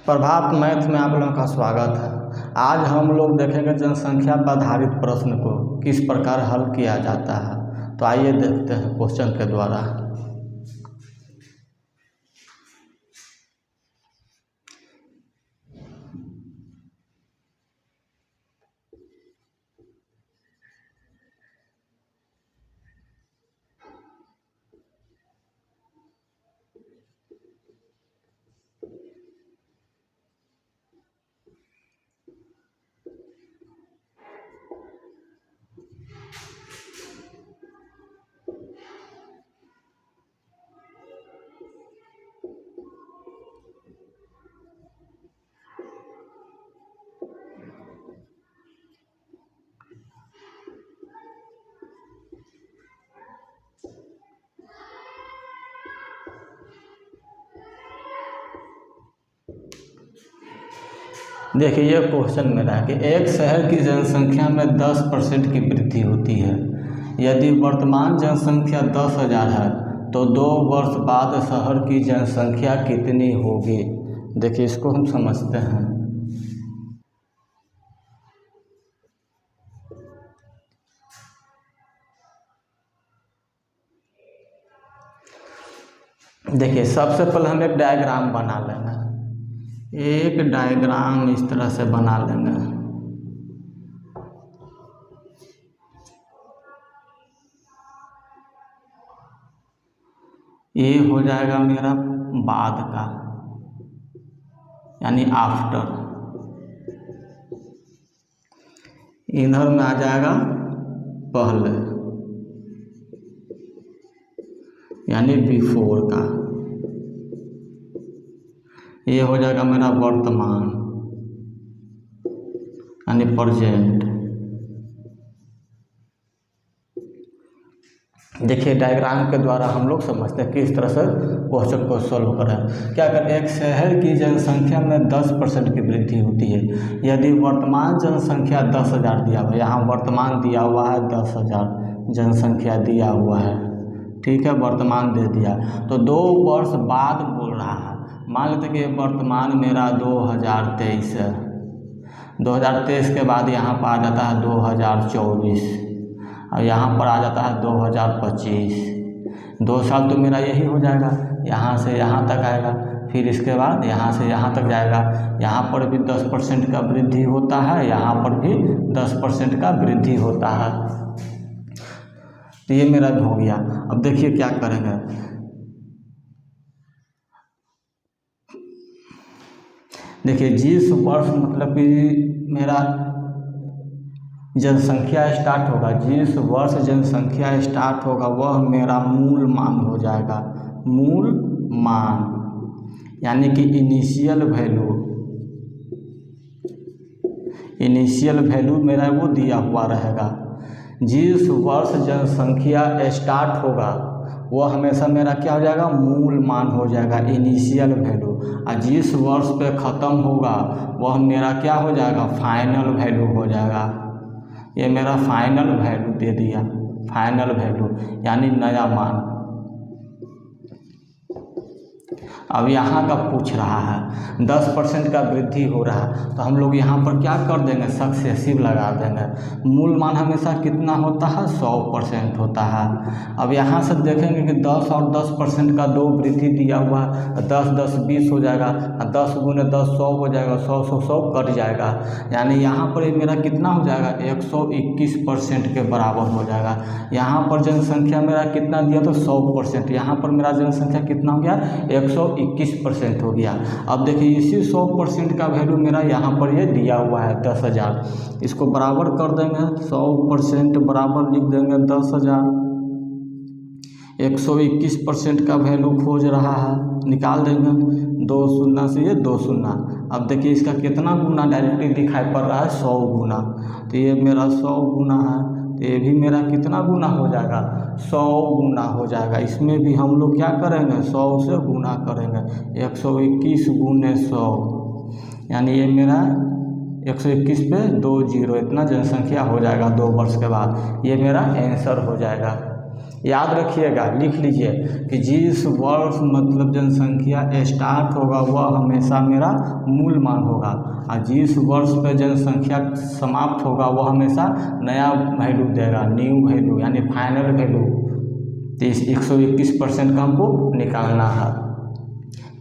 प्रभात math में आप लोगों का स्वागत है। आज हम लोग देखेंगे जनसंख्या पर आधारित प्रश्न को किस प्रकार हल किया जाता है। तो आइए देखते हैं क्वेश्चन के द्वारा। देखिए, ये क्वेश्चन मेरा है कि एक शहर की जनसंख्या में 10% की वृद्धि होती है। यदि वर्तमान जनसंख्या 10,000 है तो 2 वर्ष बाद शहर की जनसंख्या कितनी होगी। देखिए, इसको हम समझते हैं। देखिए, सबसे पहले हम एक डायग्राम बना लेंगे। एक डायग्राम इस तरह से बना लेंगे। ये हो जाएगा मेरा बाद का, यानी आफ्टर। इधर में आ जाएगा पहले, यानी बिफोर का। ये हो जाएगा मेरा वर्तमान, यानी प्रेजेंट। देखिए, डायग्राम के द्वारा हम लोग समझते हैं किस तरह से क्वेश्चन को सोल्व करें। क्या अगर एक शहर की जनसंख्या में 10% की वृद्धि होती है, यदि वर्तमान जनसंख्या 10,000 दिया हुआ है, यहाँ वर्तमान दिया हुआ है 10,000 जनसंख्या दिया हुआ है, ठीक है, वर्तमान दे दिया, तो 2 वर्ष बाद बोल रहा है। मान लेते कि वर्तमान मेरा 2023 है, 2023 के बाद यहाँ पर आ जाता है 2024 और यहाँ पर आ जाता है 2025। 2 साल तो मेरा यही हो जाएगा, यहाँ से यहाँ तक आएगा, फिर इसके बाद यहाँ से यहाँ तक जाएगा। यहाँ पर भी 10% का वृद्धि होता है, यहाँ पर भी 10% का वृद्धि होता है। तो ये मेरा हो गया। अब देखिए क्या करेंगे। देखिए, जिस वर्ष मतलब कि मेरा जनसंख्या स्टार्ट होगा, जिस वर्ष जनसंख्या स्टार्ट होगा वह मेरा मूल मान हो जाएगा। मूल मान यानी कि इनिशियल वैल्यू। इनिशियल वैल्यू मेरा वो दिया हुआ रहेगा। जिस वर्ष जनसंख्या स्टार्ट होगा वह हमेशा मेरा क्या हो जाएगा, मूल मान हो जाएगा, इनिशियल वैल्यू। और जिस वर्ष पे ख़त्म होगा वह मेरा क्या हो जाएगा, फाइनल वैल्यू हो जाएगा। ये मेरा फाइनल वैल्यू दे दिया, फाइनल वैल्यू यानी नया मान। अब यहाँ का पूछ रहा है 10% का वृद्धि हो रहा है, तो हम लोग यहाँ पर क्या कर देंगे, सक्सेसिव लगा देंगे। मूल मान हमेशा कितना होता है, 100% होता है। अब यहाँ से देखेंगे कि 10 और 10% का 2 वृद्धि दिया हुआ है, 10 10 20 हो जाएगा, 10 गुने 10 100 हो जाएगा, 100 100 100 कट जाएगा, यानी यहाँ पर मेरा कितना हो जाएगा, 121% के बराबर हो जाएगा। यहाँ पर जनसंख्या मेरा कितना दिया तो 100%, यहाँ पर मेरा जनसंख्या कितना हो गया, 121% हो गया। अब देखिए, इसी 100% का वैल्यू मेरा यहाँ पर ये दिया हुआ है 10,000। इसको बराबर कर देंगे, 100% बराबर लिख देंगे 10,000। 121% का वैल्यू खोज रहा है, निकाल देंगे 2 शून्य से ये 2 शून्य। अब देखिए, इसका कितना गुना डायरेक्टली दिखाई पड़ रहा है, 100 गुना। तो ये मेरा 100 गुना है, तो ये भी मेरा कितना गुना हो जाएगा, 100 गुना हो जाएगा। इसमें भी हम लोग क्या करेंगे, 100 से गुना करेंगे, 121 गुने 100, यानी ये मेरा 121 पे 2 0 इतना जनसंख्या हो जाएगा 2 वर्ष के बाद। ये मेरा आंसर हो जाएगा। याद रखिएगा, लिख लीजिए कि जिस वर्ष मतलब जनसंख्या स्टार्ट होगा वह हमेशा मेरा मूल मान होगा, और जिस वर्ष पे जनसंख्या समाप्त होगा वह हमेशा नया वैल्यू देगा, न्यू वैल्यू यानी फाइनल वैल्यू। तो इस 121% का हमको निकालना है।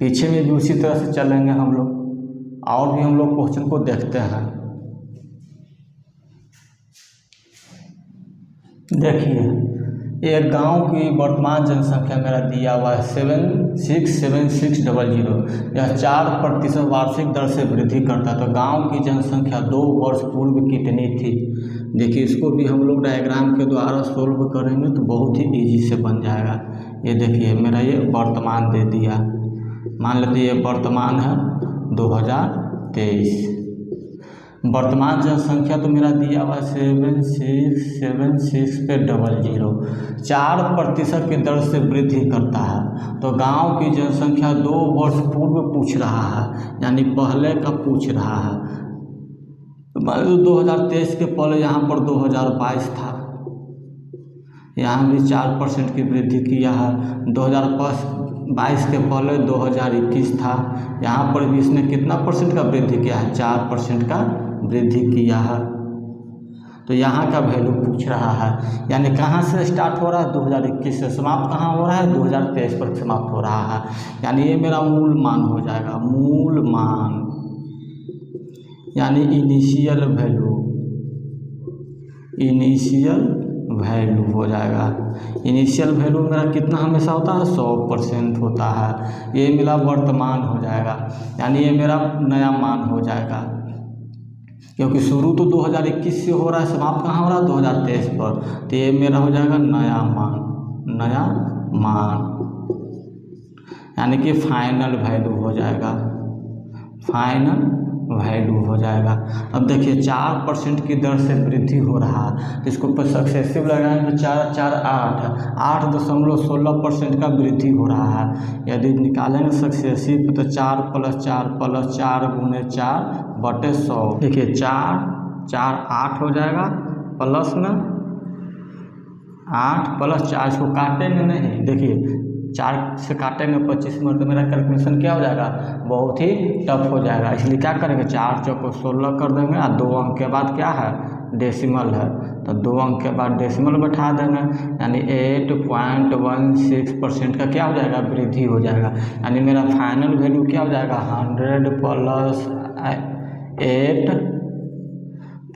पीछे में भी उसी तरह से चलेंगे हम लोग, और भी हम लोग क्वेश्चन को देखते हैं। देखिए, एक गांव की वर्तमान जनसंख्या मेरा दिया हुआ है 767600। यह 4% वार्षिक दर से वृद्धि करता है। तो गांव की जनसंख्या 2 वर्ष पूर्व कितनी थी? देखिए, इसको भी हम लोग डायग्राम के द्वारा सोल्व करेंगे तो बहुत ही इजी से बन जाएगा। ये देखिए, मेरा ये वर्तमान दे दिया, मान लेते ये वर्तमान है 2023। वर्तमान जनसंख्या तो मेरा दिया हुआ 767600 4% की दर से वृद्धि करता है। तो गांव की जनसंख्या 2 वर्ष पूर्व पूछ रहा है, यानी पहले का पूछ रहा है। तो मान लो 2023 के पहले यहाँ पर 2022 था, यहाँ भी 4% की वृद्धि किया है। 2022 के पहले 2021 था, यहाँ पर भी इसने कितना परसेंट का वृद्धि किया है? 4% का वृद्धि किया है। तो यहाँ का वैल्यू पूछ रहा है, यानी कहाँ से स्टार्ट हो रहा है? 2021 से। समाप्त कहाँ हो रहा है? 2023 पर समाप्त हो रहा है। यानी ये मेरा मूल मान हो जाएगा, मूल मान यानी इनिशियल वैल्यू, इनिशियल वैल्यू हो जाएगा। इनिशियल वैल्यू मेरा कितना हमेशा होता है? 100% होता है। ये मेरा वर्तमान हो जाएगा, यानी ये मेरा नया मान हो जाएगा, क्योंकि शुरू तो 2021 से हो रहा है, समाप्त कहाँ हो रहा है? 2023 पर। तो ये मेरा हो जाएगा नया मान, नया मान यानी कि फाइनल वैल्यू हो जाएगा, फाइनल वैल्यू हो जाएगा। अब देखिए 4% की दर से वृद्धि हो रहा है, तो इसको ऊपर सक्सेसिव लगाएंगे तो 4 4 8.16% का वृद्धि हो रहा है। यदि निकालेंगे सक्सेसिव तो 4 + 4 + 4 × 4/100। देखिए 4 4 8 हो जाएगा, प्लस में 8 + 4, इसको काटेंगे नहीं, देखिए 4 से काटेंगे 25 मिनट तो मेरा कैलकुलेशन क्या हो जाएगा? बहुत ही टफ हो जाएगा। इसलिए क्या करेंगे? 4 चौको 16 कर देंगे, और 2 अंक के बाद क्या है? डेसिमल है, तो 2 अंक के बाद डेसिमल बैठा देंगे, यानी 8.16% का क्या हो जाएगा? वृद्धि हो जाएगा। यानी मेरा फाइनल वैल्यू क्या हो जाएगा? 100 +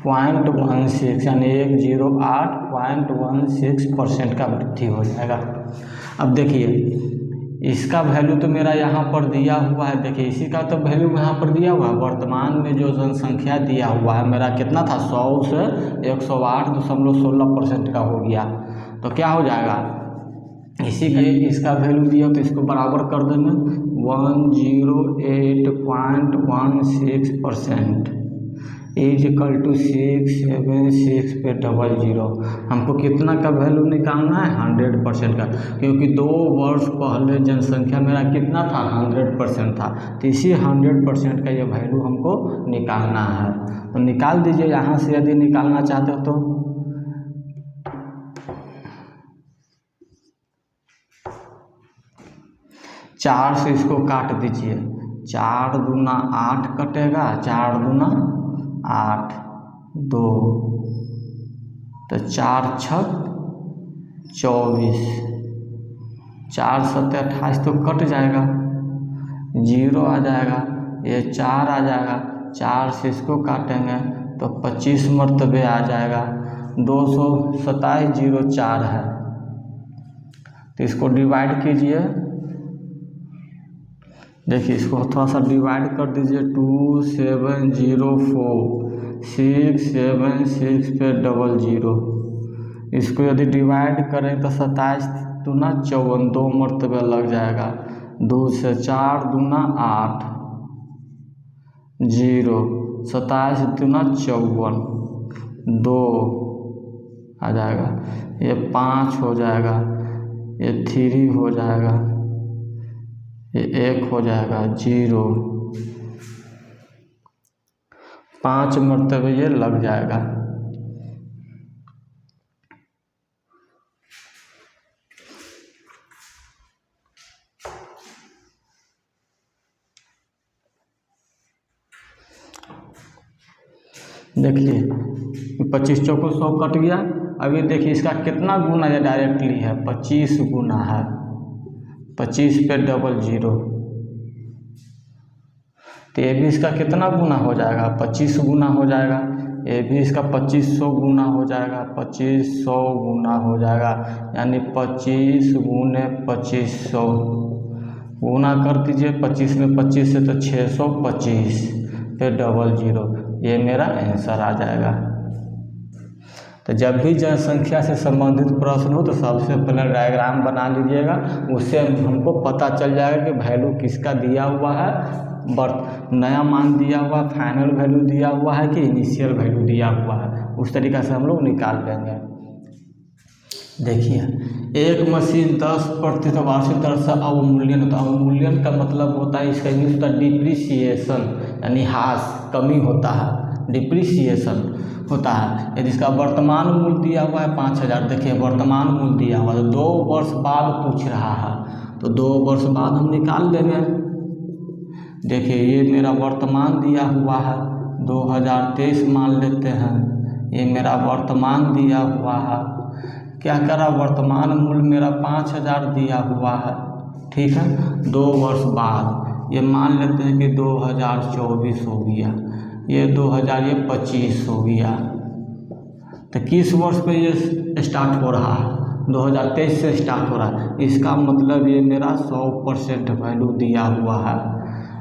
8.16 यानी 108.16% का वृद्धि हो जाएगा। अब देखिए इसका वैल्यू तो मेरा यहाँ पर दिया हुआ है, देखिए इसी का तो वैल्यू यहाँ पर दिया हुआ है। वर्तमान में जो जनसंख्या दिया हुआ है मेरा कितना था? 100 से 108.16% का हो गया। तो क्या हो जाएगा? इसी का इसका वैल्यू दिया तो इसको बराबर कर देंगे 108.16% = 67600। हमको कितना का वैल्यू निकालना है? 100% का, क्योंकि 2 वर्ष पहले जनसंख्या मेरा कितना था? 100% था। तो इसी 100% का ये वैल्यू हमको निकालना है। तो निकाल दीजिए यहाँ से, यदि निकालना चाहते हो तो। 4 से इसको काट दीजिए, 4 दूना 8 कटेगा, 4 दूना 8, 2 तो 4 छक 24, 4 7 28 तो कट जाएगा, 0 आ जाएगा, ये 4 आ जाएगा। 4 से इसको काटेंगे तो 25 मरतबे आ जाएगा, 227.04 है। तो इसको डिवाइड कीजिए, देखिए इसको थोड़ा सा डिवाइड कर दीजिए। 2704676000। इसको यदि डिवाइड करें तो 27 दूना 54, 2 मरतबे लग जाएगा। 2 से 4 दूना 8, 0, 27 दूना 54, 2 आ जाएगा, ये 5 हो जाएगा, ये 3 हो जाएगा, ये 1 हो जाएगा, 0, 5 मरतबे ये लग जाएगा। देखिए 25 चौको 100 कट गया। अभी देखिए इसका कितना गुना ये डायरेक्टली है, 25 गुना है, 25 पे डबल जीरो, तो ये भी इसका कितना गुना हो जाएगा, 25 गुना हो जाएगा। ये भी इसका 2500 गुना हो जाएगा, 2500 गुना हो जाएगा, यानी 25 गुने 2500 गुना कर दीजिए। 25 में 25 से तो 625 पे डबल जीरो, ये मेरा आंसर आ जाएगा। तो जब भी जनसंख्या से संबंधित प्रश्न हो तो सबसे पहले डायग्राम बना लीजिएगा, उससे हमको पता चल जाएगा कि वैल्यू किसका दिया हुआ है, नया मान दिया हुआ, फाइनल वैल्यू दिया हुआ है कि इनिशियल वैल्यू दिया हुआ है। उस तरीक़ा से हम लोग निकाल लेंगे। देखिए एक मशीन 10% वार्षिक दर से अवमूल्यन होता है। अवमूल्यन का मतलब होता है, इसका इंग्लिश होता है डिप्रिसिएशन, यानी ह्रास, कमी होता है, डिप्रिसिएशन होता है। यदि इसका वर्तमान मूल्य दिया हुआ है 5000, देखिए वर्तमान मूल्य दिया हुआ है, तो 2 वर्ष बाद पूछ रहा है, तो 2 वर्ष बाद हम निकाल लेंगे। देखिए ये मेरा वर्तमान दिया हुआ है 2023 मान लेते हैं, ये मेरा वर्तमान दिया हुआ है। क्या करा, वर्तमान मूल्य मेरा 5000 दिया हुआ है, ठीक है। 2 वर्ष बाद ये मान लेते हैं कि 2024 हो गया, ये 2025 हो गया, तो किस वर्ष पे ये स्टार्ट हो रहा है, 2023 से स्टार्ट हो रहा है। इसका मतलब ये मेरा 100% वैल्यू दिया हुआ है।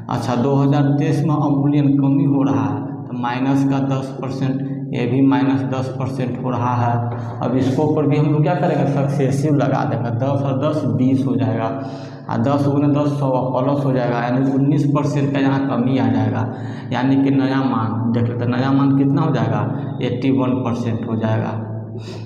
अच्छा 2023 में अवमूल्यन कमी हो रहा है, तो माइनस का 10%, ये भी माइनस 10% हो रहा है। अब इसको ऊपर भी हम लोग क्या करेंगे, सक्सेसिव लगा देंगे, 10 और 10 20 हो जाएगा, और 10 गुने 10 100 प्लस हो जाएगा, यानी 19% का यहाँ कमी आ जाएगा। यानी कि नया मान देख लेते, नया मान कितना हो जाएगा, 81% हो जाएगा।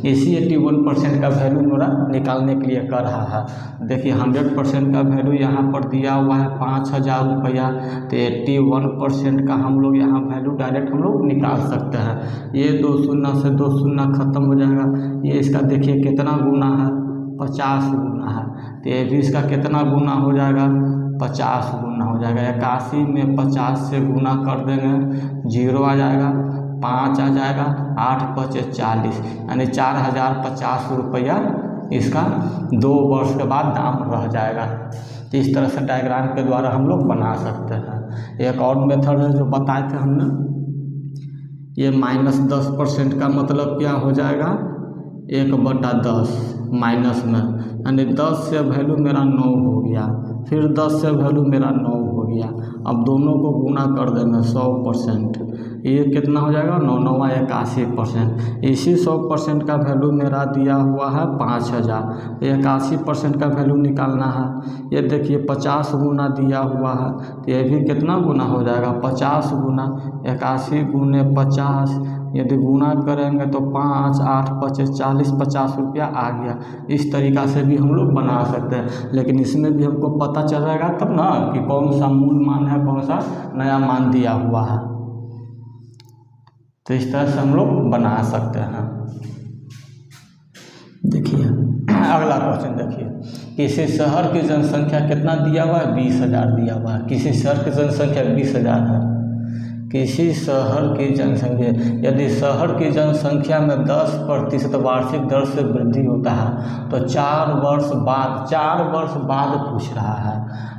इसी 81% का वैल्यू मेरा निकालने के लिए कर रहा है। देखिए 100% का वैल्यू यहाँ पर दिया हुआ है 5000 रुपया, तो 81% का हम लोग यहाँ वैल्यू डायरेक्ट हम लोग निकाल सकते हैं। ये 2 शून्य से 2 शून्य खत्म हो जाएगा। ये इसका देखिए कितना गुना है, 50 गुना है, तो ये भी इसका कितना गुना हो जाएगा, 50 गुना हो जाएगा। 81 में 50 से गुना कर देंगे, 0 आ जाएगा, 5 आ जाएगा, 8 5 40, यानी 4050 रुपया इसका 2 वर्ष के बाद दाम रह जाएगा। तो इस तरह से डायग्राम के द्वारा हम लोग बना सकते हैं। एक और मेथड है जो बताए थे हमने, ये -10% का मतलब क्या हो जाएगा, 1/10 माइनस में, यानी 10 से वैल्यू मेरा 9 हो गया, फिर 10 से वैल्यू मेरा 9 हो गया। अब दोनों को गुना कर देंगे 100%, ये कितना हो जाएगा, 9 9 81%। इसी 100% का वैल्यू मेरा दिया हुआ है 5000, 81% का वैल्यू निकालना है। ये देखिए 50 गुना दिया हुआ है, तो ये भी कितना गुना हो जाएगा, 50 गुना, 81 गुने 50, यदि गुना करेंगे तो 5 8 5 40, 50 रुपया आ गया। इस तरीक़ा से भी हम लोग बना सकते हैं, लेकिन इसमें भी हमको पता चल जाएगा तब ना कि कौन सा मूल मान है, कौन सा नया मान दिया हुआ है। तो इस तरह से हम लोग बना सकते हैं। देखिए अगला क्वेश्चन देखिए, किसी शहर की जनसंख्या कितना दिया हुआ है, 20,000 दिया हुआ है। किसी शहर की जनसंख्या 20,000 है। किसी शहर की जनसंख्या, यदि शहर की जनसंख्या में 10% वार्षिक दर से वृद्धि होता है तो 4 वर्ष बाद पूछ रहा है,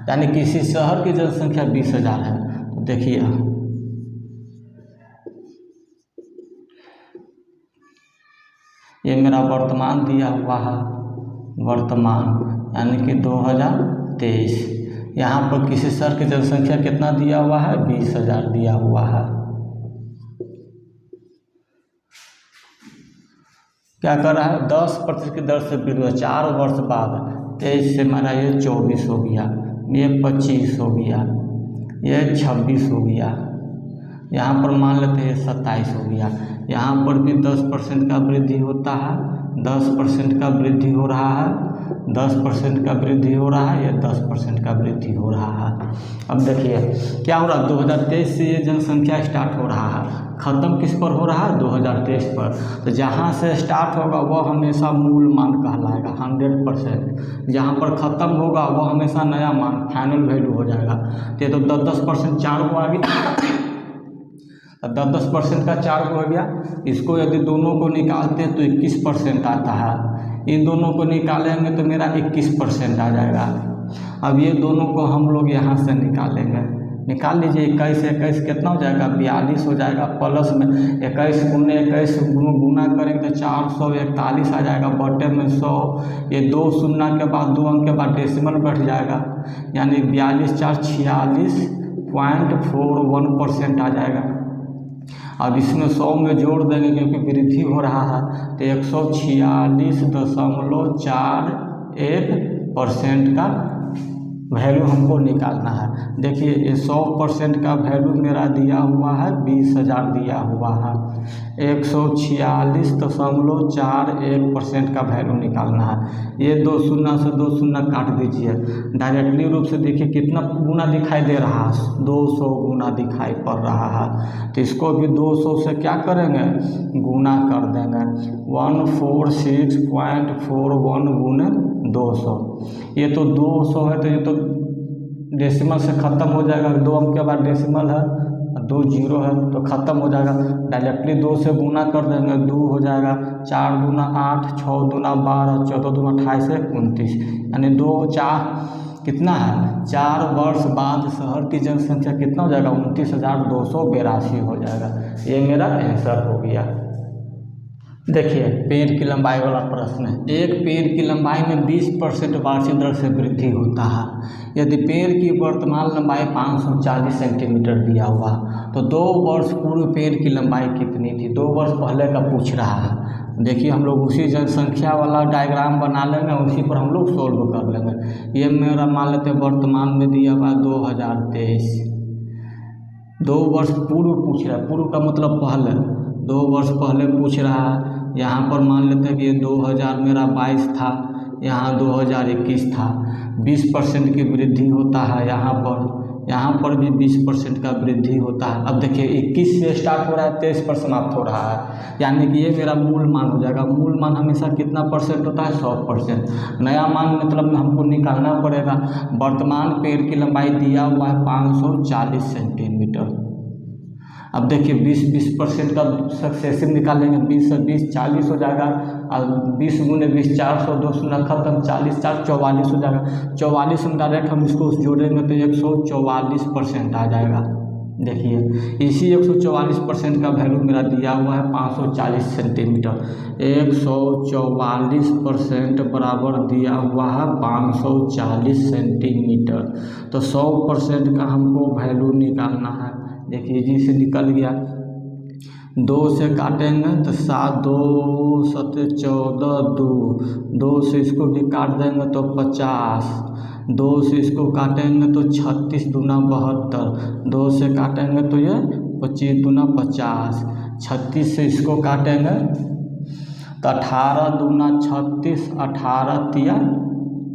यानी किसी शहर की जनसंख्या 20,000 है। तो देखिए ये मेरा वर्तमान दिया हुआ है, वर्तमान यानी कि 2023। यहाँ पर किसी शहर की जनसंख्या कितना दिया हुआ है, 20,000 दिया हुआ है। क्या कर रहा है, 10% की दर से वृद्धि, 4 वर्ष बाद 23 से मेरा ये 24 हो गया, ये 25 हो गया, ये 26 हो गया, यहाँ पर मान लेते हैं 27 हो गया। यहाँ पर भी 10% का वृद्धि होता है, 10% का वृद्धि हो रहा है, 10% का वृद्धि हो रहा है, ये 10% का वृद्धि हो रहा है। अब देखिए क्या हो रहा है, 2023 से ये जनसंख्या स्टार्ट हो रहा है, ख़त्म किस पर हो रहा है, 2023 पर। तो जहाँ से स्टार्ट होगा वह हमेशा मूल मान कहलाएगा 100%, जहाँ पर ख़त्म होगा वह हमेशा नया मान फाइनल वैल्यू हो जाएगा। तो ये तो 10% 4 को आ गया तो 10% का 4 हो गया। इसको यदि दोनों को निकालते हैं तो 21% आता है। इन दोनों को निकालेंगे तो मेरा 21% आ जाएगा। अब ये दोनों को हम लोग यहाँ से निकालेंगे, निकाल लीजिए। 21 कितना हो जाएगा, 42 हो जाएगा। प्लस में 21 गुने 21 गुना करेंगे तो 441 आ जाएगा, बटे में 100। ये 2 शून्य के बाद 2 अंक के बाद डेसिमल बैठ जाएगा, यानी 42 4 46.41% आ जाएगा। अब इसमें 100 में जोड़ देंगे क्योंकि वृद्धि हो रहा है, तो 146.41% का वैल्यू हमको निकालना है। देखिए ये 100% का वैल्यू मेरा दिया हुआ है 20,000 दिया हुआ है। 146.41% का वैल्यू निकालना है। ये 2 शून्य से 2 शून्य काट दीजिए। डायरेक्टली रूप से देखिए कितना गुना दिखाई दे रहा है, 200 गुना दिखाई पड़ रहा है। तो इसको भी 200 से क्या करेंगे, गुना कर देंगे। 146.41 गुने 200। ये तो 200 है तो ये तो डेसिमल से ख़त्म हो जाएगा। 2 अंक के बाद डेसिमल है, 2 0 है तो ख़त्म हो जाएगा। डायरेक्टली 2 से गुना कर देंगे, 2 हो जाएगा। 4 दूना 8, 6 दूना 12, 14 दूना 28 है 29, यानी 2 4 कितना है, 4 वर्ष बाद शहर की जनसंख्या कितना हो जाएगा, 29,282 हो जाएगा। ये मेरा आंसर हो गया। देखिए पेड़ की लंबाई वाला प्रश्न है। एक पेड़ की लंबाई में 20% वार्षिक दर से वृद्धि होता है। यदि पेड़ की वर्तमान लंबाई 540 सेंटीमीटर दिया हुआ तो 2 वर्ष पूर्व पेड़ की लंबाई कितनी थी। 2 वर्ष पहले का पूछ रहा है। देखिए हम लोग उसी जनसंख्या वाला डायग्राम बना लेंगे, उसी पर हम लोग सोल्व कर लेंगे। ये मेरा मान लेते वर्तमान में दिया हुआ 2023। 2 वर्ष पूर्व पूछ रहा है, पूर्व का मतलब पहले, 2 वर्ष पहले पूछ रहा है। यहाँ पर मान लेते हैं कि ये 2000 मेरा 22 था, यहाँ 2021 था। 20% की वृद्धि होता है यहाँ पर भी 20% का वृद्धि होता है। अब देखिए 21 से स्टार्ट हो रहा है, 23 पर समाप्त हो रहा है, यानी कि ये मेरा मूल मान हो जाएगा। मूल मान हमेशा कितना परसेंट होता है, 100%। नया मान मतलब में हमको निकालना पड़ेगा। वर्तमान पेड़ की लंबाई दिया हुआ है 540 सेंटीमीटर। अब देखिए 20% का सक्सेसिव निकालेंगे, 20 से 20 40 हो जाएगा। और 20 गुने 20 400, 2 शून्य खत्म, 40 4 44 हो जाएगा। 44 में डायरेक्ट हम इसको जोड़ेंगे तो 144% आ जाएगा। देखिए इसी 144% का वैल्यू मेरा दिया हुआ है 540 सेंटीमीटर। 144% बराबर दिया हुआ है 540 सेंटीमीटर। तो 100% का हमको वैल्यू निकालना है। देखिए जी से निकल गया, 2 से काटेंगे तो 7 2 7 14 2 से इसको भी काट देंगे तो 50। 2 से इसको काटेंगे तो 36 दूना 72। 2 से काटेंगे तो ये 25 दूना 50। 36 से इसको काटेंगे तो 18 दूना 36, 18 तिया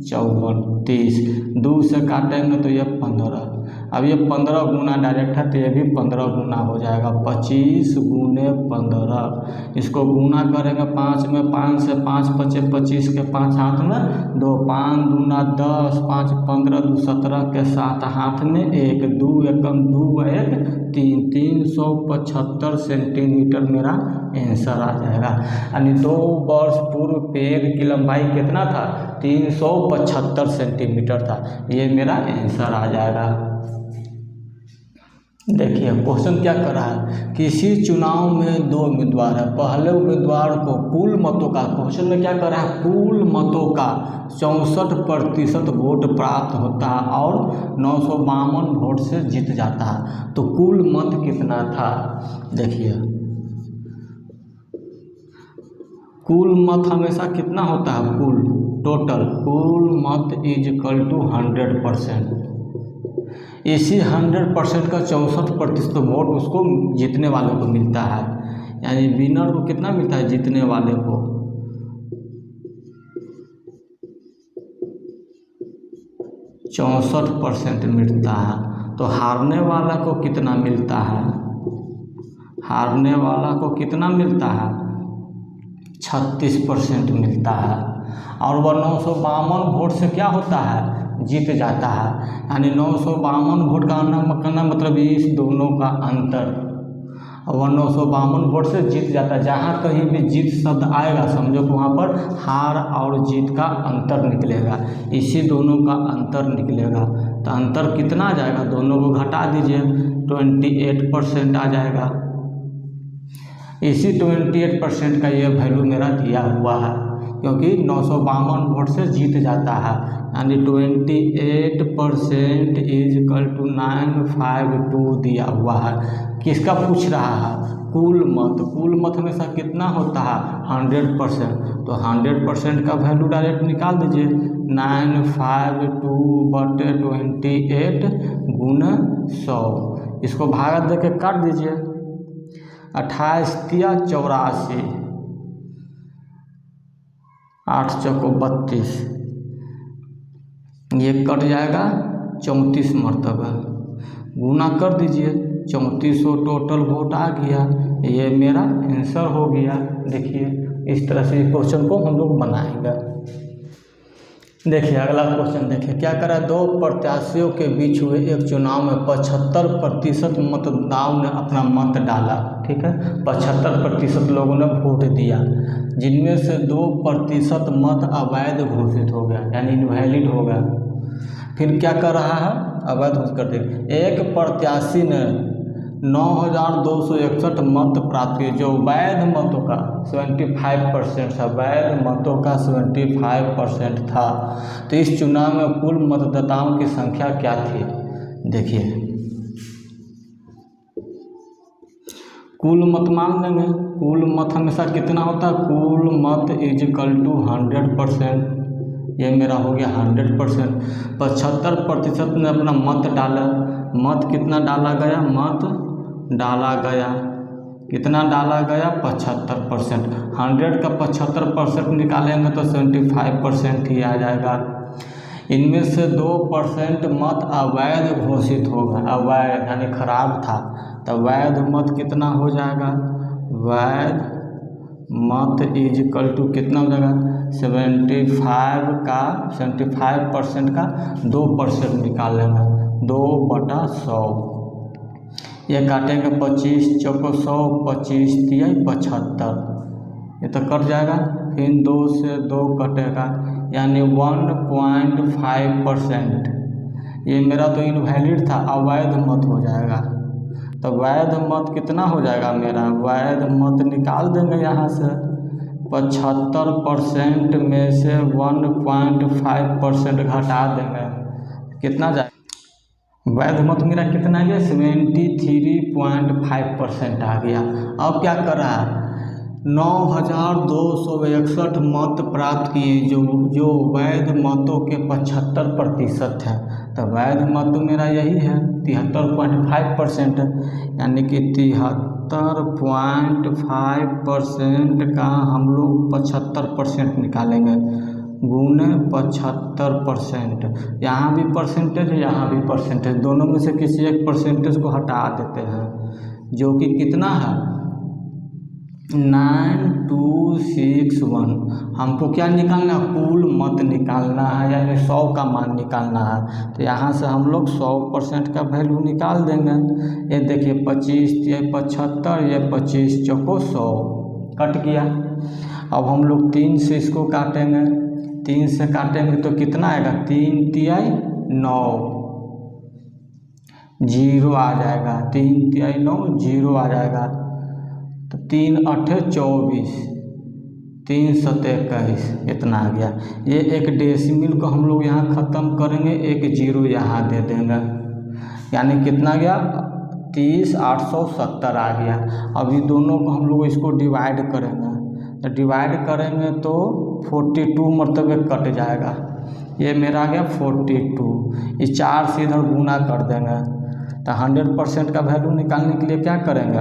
54 30। 2 से काटेंगे तो ये 15। अब ये 15 गुना डायरेक्ट है तो ये भी 15 गुना हो जाएगा। 25 गुने 15, इसको गुना करेंगे 5 में, 5 से 5 बचे 25 के 5 हाथ में 2, 5 दूना 10, 5 15 2 17 के 7 हाथ में 1, 2 एकम 2 1 3, 375 सेंटीमीटर मेरा आंसर आ जाएगा। यानी 2 वर्ष पूर्व पेड़ की लंबाई कितना था, 375 सेंटीमीटर था। ये मेरा आंसर आ जाएगा। देखिए क्वेश्चन क्या कर रहा है, किसी चुनाव में 2 उम्मीदवार है। पहले उम्मीदवार को कुल मतों का, क्वेश्चन में क्या कर रहा है, कुल मतों का 64% वोट प्राप्त होता है और 952 वोट से जीत जाता है। तो कुल मत कितना था। देखिए कुल मत हमेशा कितना होता है, कुल टोटल कुल मत इज इक्वल टू 100%। इसी 100% का 64% वोट उसको जीतने वाले को मिलता है, यानी विनर को कितना मिलता है, जीतने वाले को 64% मिलता है। तो हारने वाला को कितना मिलता है, हारने वाला को कितना मिलता है, 36% मिलता है। और वह 952 वोट से क्या होता है, जीत जाता है। यानी 952 वोट का कहना मतलब इस दोनों का अंतर। और 952 वोट से जीत जाता है। जहाँ कहीं भी जीत शब्द आएगा समझो कि वहाँ पर हार और जीत का अंतर निकलेगा, इसी दोनों का अंतर निकलेगा। तो अंतर कितना आ जाएगा, दोनों को घटा दीजिए, 28% आ जाएगा। इसी 28% का ये वैल्यू मेरा दिया हुआ है, क्योंकि 952 वोट से जीत जाता है, यानी 28% इज इक्वल टू 952 दिया हुआ है। किसका पूछ रहा है, कुल मत। कुल मत हमेशा कितना होता है, 100%। तो 100% का वैल्यू डायरेक्ट निकाल दीजिए, 952/28 गुना 100। इसको भागा दे के काट दीजिए, 28 तिया 84, 8 चौको 32, ये कट जाएगा 34 मरतबा, गुना कर दीजिए, 3400 टोटल वोट आ गया। ये मेरा आंसर हो गया। देखिए इस तरह से क्वेश्चन को हम लोग बनाएंगे। देखिए अगला क्वेश्चन देखिए, क्या करा, दो प्रत्याशियों के बीच हुए एक चुनाव में 75% मतदाताओं ने अपना मत डाला। ठीक है, 75% लोगों ने वोट दिया, जिनमें से 2% मत अवैध घोषित हो गया, यानी इनवैलिड हो गया। फिर क्या कर रहा है, अवैध घोषित कर दिया। एक प्रत्याशी ने 9261 मत प्राप्त किए, जो वैध मतों का 75% था, वैध मतों का 75% था। तो इस चुनाव में कुल मतदाताओं की संख्या क्या थी। देखिए कुल मत मान लेंगे, कुल मत हमेशा कितना होता है, कुल मत इज इक्वल टू 100%। ये मेरा हो गया 100%। 75% ने अपना मत डाला, मत कितना डाला गया, मत डाला गया, कितना डाला गया, 75%। 100 का 75% निकालेंगे तो 75% ही आ जाएगा। इनमें से 2% मत अवैध घोषित होगा, अवैध यानी खराब था, तो वैध मत कितना हो जाएगा, वैध मत इज इक्वल टू कितना हो जाएगा, 75% का 2% निकालेंगे, 2/100। ये काटेंगे 25 चौको 100, 25 तिया 75, ये तो कट जाएगा। फिर 2 से 2 कटेगा, यानी 1.5%। ये मेरा तो इनवैलिड था, अवैध मत हो जाएगा। तो वैध मत कितना हो जाएगा मेरा, वैध मत निकाल देंगे यहाँ से, 75% में से 1.5% घटा देंगे, कितना जाएगा, वैध मत मेरा कितना गया, 73.5% आ गया। अब क्या कर रहा है, 9261 मत प्राप्त किए, जो वैध मतों के 75% है। तो वैध मत तो मेरा यही है 73.5%, यानी कि 73.5% का हम लोग 75% निकालेंगे, गुने 75%। यहाँ भी परसेंटेज है, यहाँ भी परसेंटेज, दोनों में से किसी एक परसेंटेज को हटा देते हैं, जो कि कितना है, 9261। हमको क्या निकालना है, कुल मत निकालना है, यानी 100 का मान निकालना है। तो यहाँ से हम लोग 100% का वैल्यू निकाल देंगे। ये देखिए 25 ये 75, ये 25 चौको 100 कट गया। अब हम लोग 3 से इसको काटेंगे, 3 से काटेंगे तो कितना आएगा, 3 तिया 9, 0 आ जाएगा, 3 तिया 9 0 आ जाएगा। तो 3 8 24, 3 7 21, इतना आ गया। ये एक डेसिमल को हम लोग यहाँ ख़त्म करेंगे, एक 0 यहाँ दे देंगे, यानी कितना गया, 30,870 आ गया। अभी दोनों को हम लोग इसको डिवाइड करेंगे, तो डिवाइड करेंगे तो 42 मरतबे कट जाएगा। ये मेरा आ गया 42। इस 4 से इधर गुना कर देंगे, तो 100% का वैल्यू निकालने के लिए क्या करेंगे,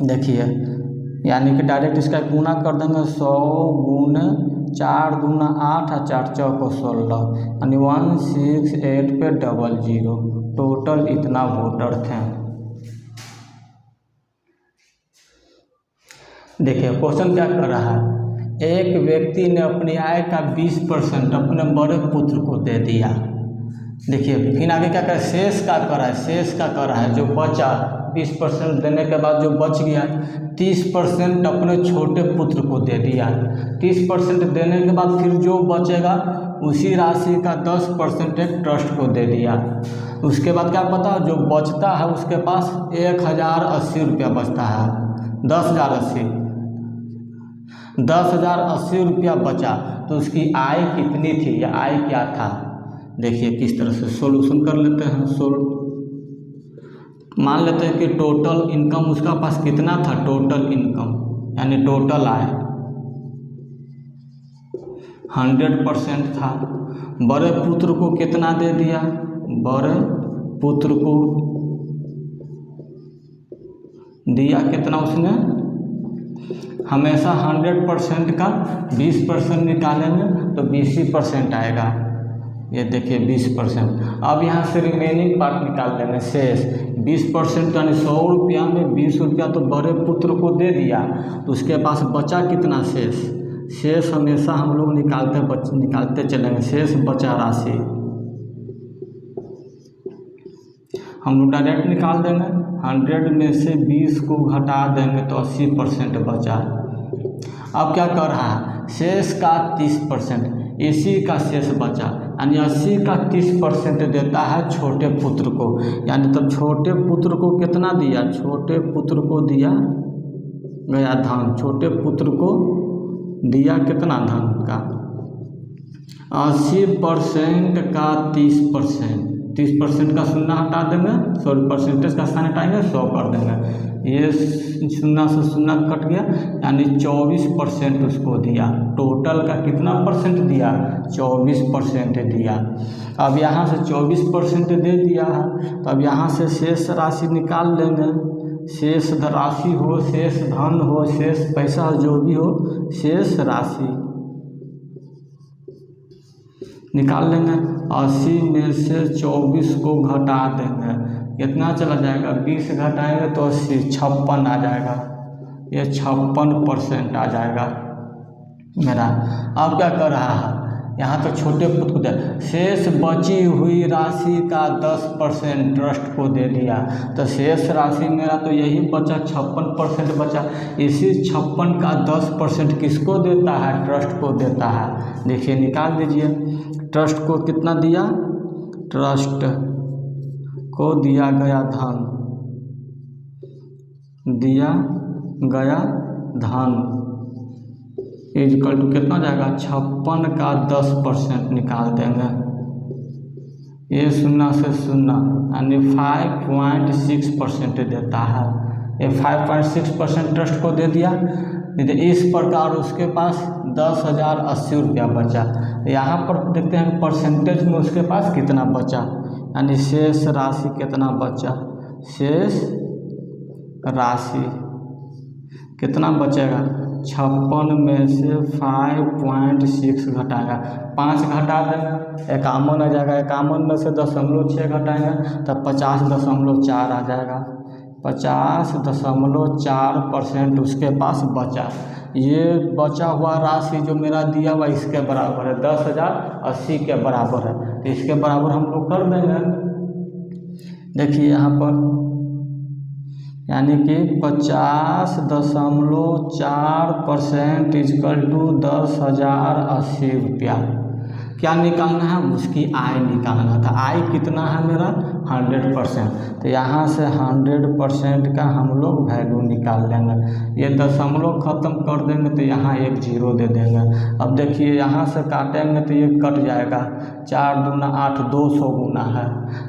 देखिए यानी कि डायरेक्ट इसका गुना कर देंगे, 100 गुने 4 दूना 8 और 4 चौको 16, यानी 168 पे 00। टोटल इतना वोटर थे। देखिए क्वेश्चन क्या कर रहा है, एक व्यक्ति ने अपनी आय का 20% अपने बड़े पुत्र को दे दिया, देखिए फिर आगे क्या कर शेष का कर है, शेष का कर है जो बचा 20% देने के बाद जो बच गया 30% अपने छोटे पुत्र को दे दिया। 30% देने के बाद फिर जो बचेगा उसी राशि का 10% एक ट्रस्ट को दे दिया। उसके बाद क्या पता जो बचता है उसके पास 1080 रुपया बचता है। 10,080 रुपया बचा तो उसकी आय कितनी थी या आय क्या था। देखिए किस तरह से सॉल्यूशन कर लेते हैं। मान लेते हैं कि टोटल इनकम उसका पास कितना था, टोटल इनकम यानी टोटल आय 100% था। बड़े पुत्र को कितना दे दिया, बड़े पुत्र को दिया कितना उसने, हमेशा 100% का 20% निकालेंगे तो 20% आएगा। ये देखिए 20%। अब यहाँ से रिमेनिंग पार्ट निकाल देंगे शेष 20% यानी 100 रुपया में 20 रुपया तो बड़े पुत्र को दे दिया तो उसके पास बचा कितना शेष। शेष हमेशा हम लोग निकालते चलेंगे। शेष बचा राशि हम लोग डायरेक्ट निकाल देंगे। 100 में से 20 को घटा देंगे तो 80% बचा। अब क्या कर रहा है, शेष का 30% इसी का शेष बचा यानी 80 का 30% देता है छोटे पुत्र को। यानी तब छोटे पुत्र को कितना दिया, छोटे पुत्र को दिया गया धन, छोटे पुत्र को दिया कितना धन का 80% का 30% का शून्य हटा देंगे, सॉरी परसेंटेज का स्थान हटाएंगे 100 कर देंगे। ये शून्य से शून्य कट गया यानी 24% उसको दिया। टोटल का कितना परसेंट दिया, 24% दिया। अब यहाँ से 24% दे दिया है तो अब यहाँ से शेष राशि निकाल लेंगे। शेष राशि हो, शेष धन हो, शेष पैसा जो भी हो, शेष राशि निकाल लेंगे। 80 में से 24 को घटा देंगे, कितना चला जाएगा, 20 घटाएंगे तो 80 56 आ जाएगा। ये 56% आ जाएगा मेरा। अब क्या कर रहा है, यहाँ तो छोटे पुत्र को दे, शेष बची हुई राशि का 10% ट्रस्ट को दे दिया तो शेष राशि मेरा तो यही बचा 56% बचा। इसी 56 का 10% किसको देता है, ट्रस्ट को देता है। देखिए निकाल दीजिए, ट्रस्ट को कितना दिया, ट्रस्ट को दिया गया धन, दिया गया धन इक्वल टू कितना जाएगा, 56 का 10% निकाल देंगे। ये शून्य से शून्य यानी 5.6% देता है। ये 5.6% ट्रस्ट को दे दिया। इस प्रकार उसके पास 10,080 रुपया बचा। यहाँ पर देखते हैं परसेंटेज में उसके पास कितना बचा, यानी शेष राशि कितना बचा, शेष राशि कितना बचेगा, 56 में से 5.6 घटाएगा, 5 घटा देंगे 51 आ जाएगा। 51 में से 0.6 घटाएंगे तब 50.4 आ जाएगा। 50.4% उसके पास बचा। ये बचा हुआ राशि जो मेरा दिया हुआ इसके बराबर है, 10,080 के बराबर है तो इसके बराबर हम लोग कर देंगे। देखिए यहाँ पर यानी कि 50.4% इक्वल टू 10,080 रुपया। क्या निकालना है, उसकी आय निकालना था। आय कितना है मेरा 100%, तो यहाँ से 100% का हम लोग वैल्यू निकाल लेंगे। ये दशमलव ख़त्म कर देंगे तो यहाँ एक 0 दे देंगे। अब देखिए यहाँ से काटेंगे तो ये कट जाएगा, 4 दूना 8, 200 गुना है।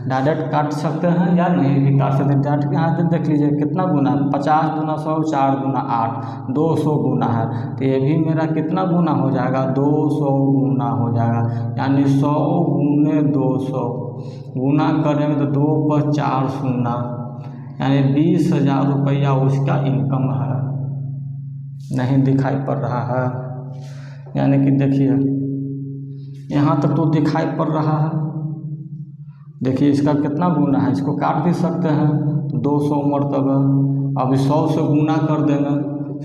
डायरेक्ट काट सकते हैं या नहीं भी काट सकते हैं। डायरेक्ट यहाँ से देख लीजिए कितना गुना, 50 दूना 100, 4 दूना 8, 200 गुना है तो ये भी मेरा कितना गुना हो जाएगा, 200 गुना हो जाएगा। यानी 100 गुने 200 गुना करेंगे तो 2 पर 4 शून्य यानी 20,000 रुपया उसका इनकम है। नहीं दिखाई पड़ रहा है, यानी कि देखिए यहाँ तक तो दिखाई पड़ रहा है। देखिए इसका कितना गुना है, इसको काट भी सकते हैं तो 200 मरतबा। अब 100 से गुना कर देंगे,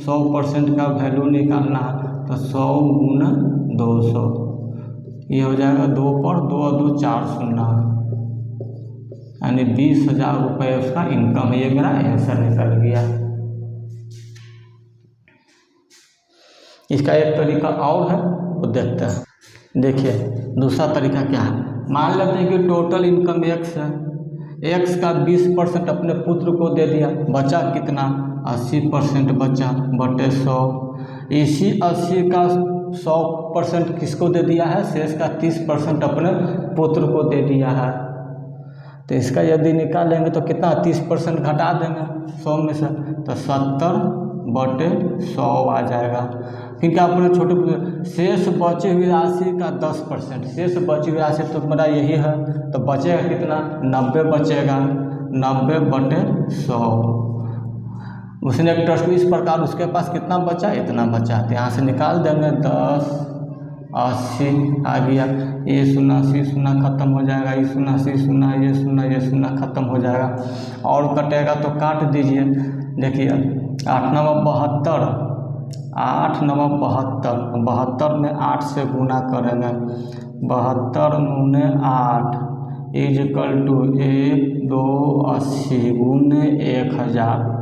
100% का वैल्यू निकालना है तो 100 गुना 200 ये हो जाएगा। 2 पर 2 और 2 4 शून्य यानी 20,000 रुपये उसका इनकम है। ये मेरा आंसर निकल गया। इसका एक तरीका और है, वो देखते हैं। देखिए दूसरा तरीका क्या है, मान लेते हैं कि टोटल इनकम x है, x का 20% अपने पुत्र को दे दिया, बचा कितना 80% बचा बटे 100। इसी 80 का 100% किसको दे दिया है, शेष का 30% अपने पुत्र को दे दिया है। तो इसका यदि निकालेंगे तो कितना 30% घटा देंगे 100 में से, तो 70/100 आ जाएगा। फिर क्या अपने छोटे शेष बचे हुए राशि का 10%, शेष बची हुई राशि तो मेरा यही है, तो बचेगा कितना 90 बचेगा, 90/100। उसने एक ट्रस्ट इस प्रकार उसके पास कितना बचा, इतना बचा, तो यहाँ से निकाल देंगे 10 80 आ गया। ये 0 0 खत्म हो जाएगा, ये 0 0 ये 0 ये 0 खत्म हो जाएगा। और कटेगा तो काट दीजिए। देखिए 8 9 72, 8 9 72, 72 में 8 से गुना करेंगे, 72 × 8 = 1 2 80 × 1000।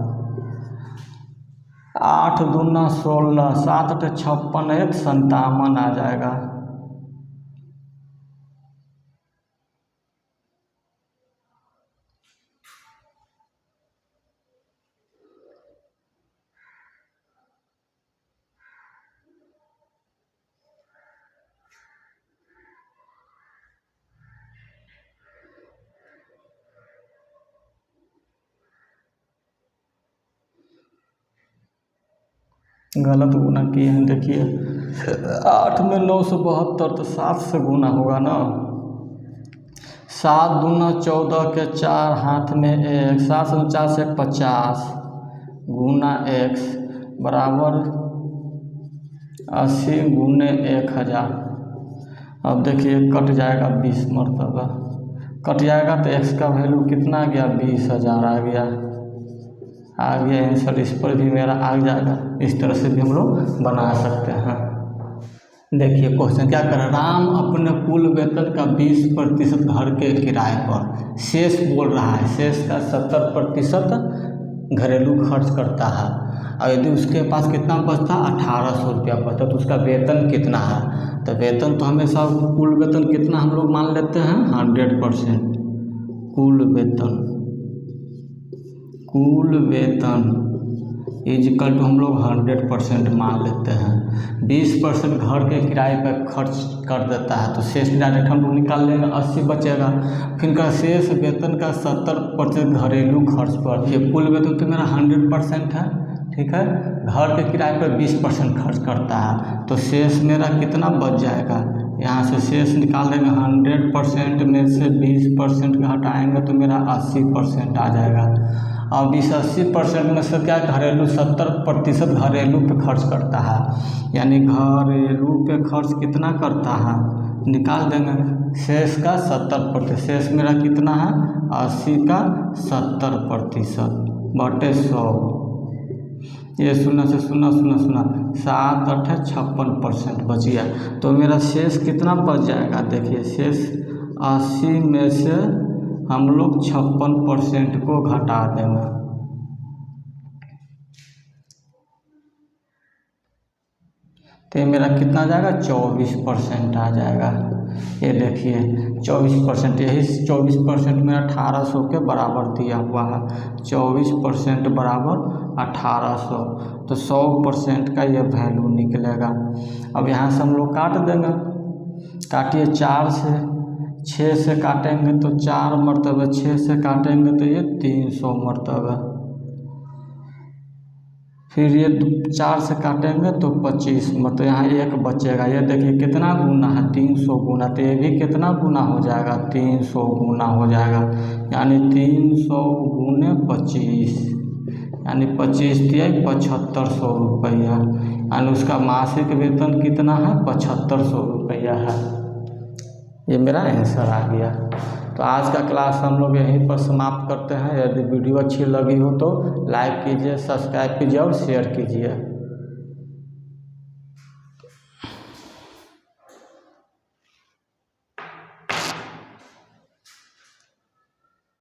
8 दूना 16, 7 × 56, 1 57 आ जाएगा। गलत गुना किए हैं। देखिए 8 में 9 से 72, तो 7 से गुना होगा ना। 7 दूना 14 के 4 हाथ में 1, 7 से 49 से 50 गुना x बराबर 80 × 1000। अब देखिए कट जाएगा 20 मरतबा, कट जाएगा तो x का वैल्यू कितना आ गया 20,000 आ गया आंसर। इस पर भी मेरा आ जाएगा। इस तरह से भी हम लोग बना सकते हैं। देखिए क्वेश्चन क्या कर रहा है, राम अपने कुल वेतन का 20% घर के किराए पर, शेष बोल रहा है, शेष का 70% घरेलू खर्च करता है। और यदि उसके पास कितना बचता 1800 रुपया बचता, तो उसका वेतन कितना है। तो वेतन तो हमेशा कुल वेतन कितना हम लोग मान लेते हैं 100%। कुल वेतन = हम लोग 100% मान लेते हैं। 20% घर के किराए पर खर्च कर देता है, तो शेष डायरेक्ट हम लोग निकाल लेंगे, 80 बचेगा। फिर का शेष वेतन का 70% घरेलू खर्च पर। ये कुल वेतन तो मेरा 100% है, ठीक है। घर के किराए पर 20% खर्च करता है, तो शेष मेरा कितना बच जाएगा, यहाँ से शेष निकाल देंगे। 100% में से 20% हटाएंगे तो मेरा 80% आ जाएगा। अब इस 80% में से क्या घरेलू 70% घरेलू पे खर्च करता है, यानी घरेलू पे खर्च कितना करता है निकाल देंगे। शेष का 70%, शेष मेरा कितना है 80 का 70% बटे 100। ये 0 से 0 0 0 7 8 56% बच गया। तो मेरा शेष कितना बच जाएगा, देखिए शेष 80 में से हम लोग 56% को घटा देंगे, तो मेरा कितना आ जाएगा 24% आ जाएगा। ये देखिए 24%, यही 24% में 1800 के बराबर दिया हुआ है। 24% बराबर 1800, तो 100% का ये वैल्यू निकलेगा। अब यहाँ से हम लोग काट देंगे, काटिए 4 से 6 से काटेंगे तो 4 मरतबे, 6 से काटेंगे तो ये 300 मरतबे, फिर ये 4 से काटेंगे तो 25 मतलब यहाँ 1 बचेगा। ये देखिए कितना गुना है 300 गुना, तो ये भी कितना गुना हो जाएगा 300 गुना हो जाएगा, यानी 300 × 25 यानी 25 दिया 7500 रुपया, यानी उसका मासिक वेतन कितना है 7500 रुपया है। ये मेरा आंसर आ गया। तो आज का क्लास हम लोग यहीं पर समाप्त करते हैं। यदि वीडियो अच्छी लगी हो तो लाइक कीजिए, सब्सक्राइब कीजिए और शेयर कीजिए।